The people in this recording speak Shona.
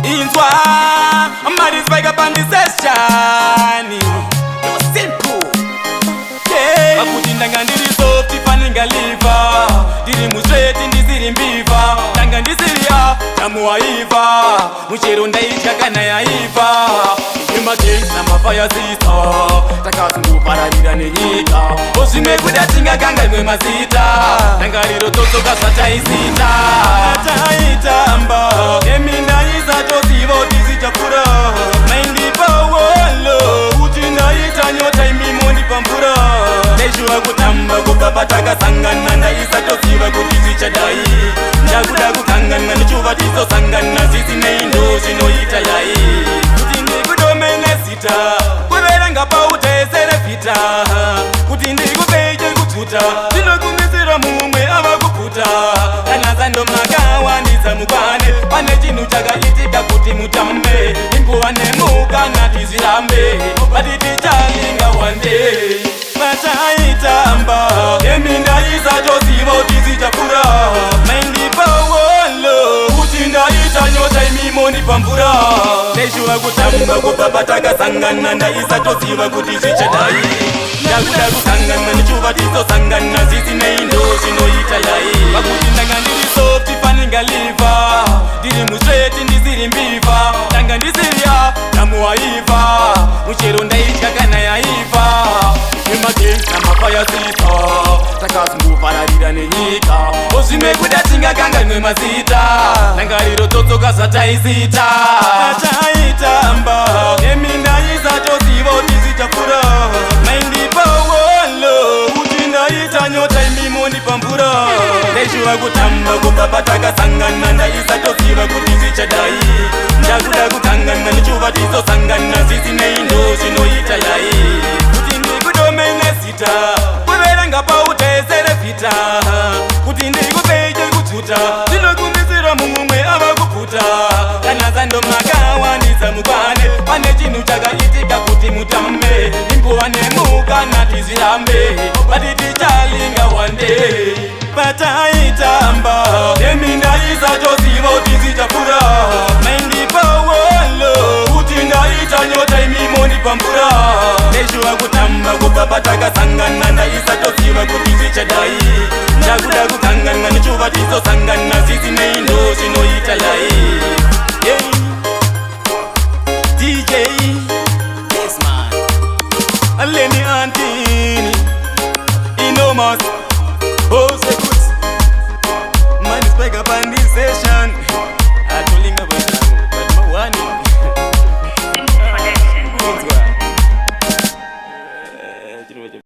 Inzwa Mari spike up on the session. You're simple. Yeah Bakuti ndanga ndiri soft ifaninga liva. Diri musweti ndiziri mbiva. Ndanga ndiziriya tamu waiva. Muchero ndaitya kana yaiva. Ima things na mafaya sita. Takasungu pararira nenyika. Osime kudatinga kanga imwe mazita. Ndanga riro toto kasata isita. Ataitamba Emina isa tosivo tizichapura. Maindi pawolo Utina ita nyota imimondi pampura. Neshua kutamba kupapataka sangana. Nda isa tosiva kutizichadai. Ndakuda kukangana nichuva tizo sangana. Sisi neindo shino ita lai. Kutindi kudomene sita. Kuveranga paute sere fita. Kutindi kupeje kututa. Zino kumisira mumwe ava kuputa. Kanazando mnagawa ndiza mukwane. Pane chinu chakaitika kuti mutambe. Impuwa nemuka natizirambe. Batiti chalinga one day. Mataitamba Eminda isa tosivo tizichapura. Maindi pawolo Utinda ita nyota imimoni pampura. Neshua kutamba kupapataka sangana. Nda isa tosiva kutizichadai. Ndakuda kukangana nichuva tizo sangana. Sisi neindo shino italai. Bakuti ndanga ndiri soft ifaninga liva. Diri musweti ndiziri mbiva. Ndanga ndiziriya tamu waiva. Muchero ndaitya kana yaiva. Ima things na mafaya sita. Takasungu pararira nenyika. Osime kudatinga kanga imwe mazita. Ndanga riro toto kasata isita. Ataitamba Eminda isa tosivo tizichapura. Maindi pawolo Utinda ita nyota imimoni pampura. Neshua kutamba kupapataka sangana. Nda isa tosiva kutizichadai. Ndakuda kukangana nichuva tizo sangana. Sisi neindo shino italai. Kutindi kudomene sita. Kuveranga paute sere fita. Kutindi kupeje kututa. Zino kumisira mumwe ava kuputa. Kanazando mnagawa ndiza mukwane. Pane chinu chakaitika kuti mutambe. Impuwa nemuka natizirambe. Batiti chalinga one day. Pataitamba Eminda isa tosivo tizichapura. Maindi pawolo Utinda ita nyota imimoni pampura. Neshua kutamba kupapataka sangana. Nda isa tosiva kutizichadai. Ndakuda kukangana nichuva tizo sangana. Sisi neindo shino italai. Yeah DJ Yes man Aleni Antini Inomas Ose good Man is back up on this session. Atulinga but mawani Connection.